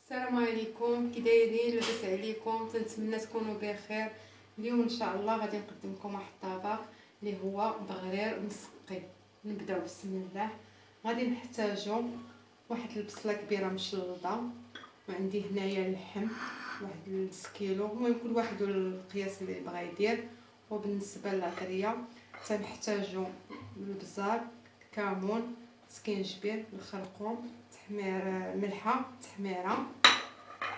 السلام عليكم، كي دايرين؟ لاباس عليكم؟ تنتمنى تكونوا بخير. اليوم ان شاء الله غادي نقدم لكم واحد الطبق اللي هو بغرير مسقي. نبداو بسم الله. غادي نحتاجو واحد البصله كبيره مشلوطه، وعندي هنايا اللحم واحد نص كيلو، المهم كل واحد والقياس اللي بغا يدير. وبالنسبه للعطريه تنحتاجو البزار، الكمون، سكينجبير، الخرقوم، تحمير ملحه، تحميره،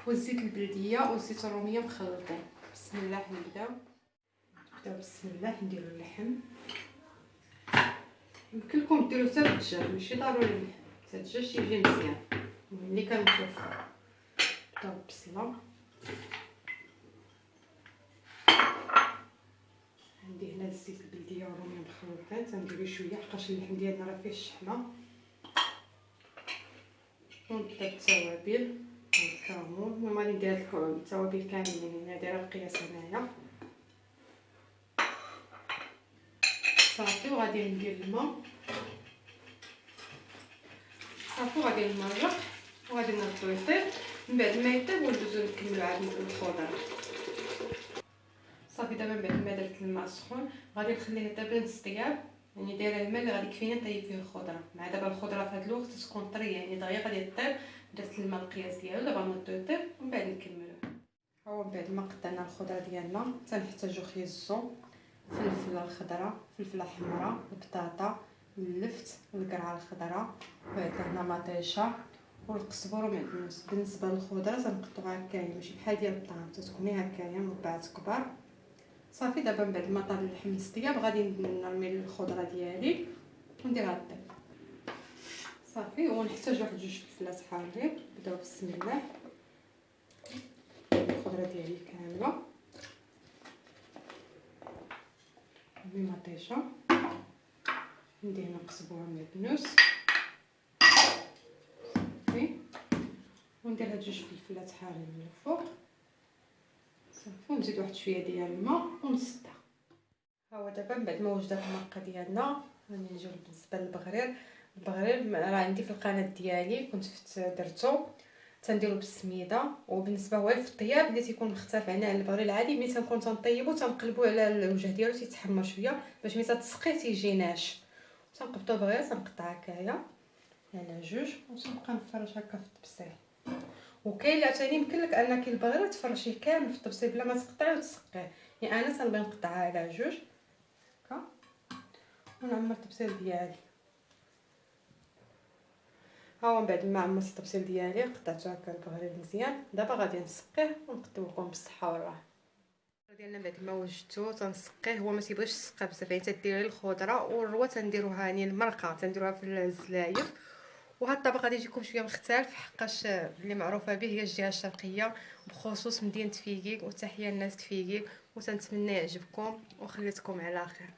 والزيت البلديه والزيت الروميه مخلطين. بسم الله نبداو بسم الله. نديرو اللحم، يمكن لكم ديروا حتى الدجاج، ماشي ضروري اللحم، حتى الدجاج تيجي مزيان ملي كنتوفر. نبداو بالبصله، عندي هنا الزيت البلديه والروميه مخلطين، تنديرو شويه حقاش اللحم ديالنا راه فيه الشحمه. ونبدا بالتوابل، الكمون، المهم غادي ندير التوابل كاملين، يعني دايره القياس هنايا صافي. وغادي ندير الماء صافي، وغادي نمرق وغادي نردو يطيب. من بعد ما يطيب وندوزو نكملو عاد الخضر. صافي دابا من بعد ما درت الماء سخون غادي نخليه يطيب لنص طياب، يعني دايره الماء اللي غادي يكفيني نطيب فيه الخضره. مع دابا الخضره في هذا الوقت تكون طريه، يعني دغيا غادي طيب. درت الماء القياس ديالو، دابا نردو يطيب ومن بعد نكملو. هو من بعد ما قطعنا الخضره ديالنا تنحتاجو خيزو، فلفله الخضراء، فلفله حمراء، البطاطا، اللفت، القرعه الخضراء، وعندنا مطيشه والقزبر ومعدنوس. بالنسبه للخضره تنقطعوها هكايا، ماشي بحال ديال الطعام، تكوني هكايا مربعات كبار. صافي دابا من بعد ما طاب اللحم الطياب غادي نرمي الخضره ديالي ونديرها طيب. صافي ونحتاج واحد جوج فلفلات حارين. نبداو بسم الله. الخضره ديالي كامله بمطيشه، ندير هنا قزبر ومعدنوس صافي، وندير هاد جوج فلفلات حارين من الفوق صافي، ونزيد واحد شويه ديال الماء ونسدها. ها هو دابا من بعد ما وجدت المرقه ديالنا غادي نجيو بالنسبه للبغرير. البغرير راه عندي في القناه ديالي كنت درتو، تنديرو بالسميده. وبالنسبه هو في الطياب اللي تيكون مختلف على البغرير العادي، ملي تنكون تنطيبو تنقلبو على الوجه ديالو تيتحمر شويه باش ملي تتسقي تيجي ناشف. تنقبطو البغرير تنقطع هكايا على جوج وتنبقى نفرش هكا في الطبسيل. وكاين اللي عاوتاني يمكن لك انك البغرير تفرشيه كامل في الطبسيل بلا ما تقطعيه وتسقيه، يعني انا تنبغي نقطعها على جوج هكا ونعمر الطبسيل ديالي. ها هو من بعد ما عمرت الطبسيل ديالي قطعته هكا البغرير مزيان. دابا غادي نسقيه ونقدم لكم بالصحه والراحه. ديالنا بعد ما وجدتو تنسقيه، هو ما تيبغيش السقه بزاف، يعني تديري الخضره والروه تنديروها، يعني المرقه تنديروها في الزلايف. وهذا الطبق غادي يجيكم شويه مختلف حقاش اللي معروفه به هي الجهه الشرقيه بخصوص مدينه تفيكيك. وتحيه للناس تفيكيك وتنتمنى يعجبكم وخليتكم على خير.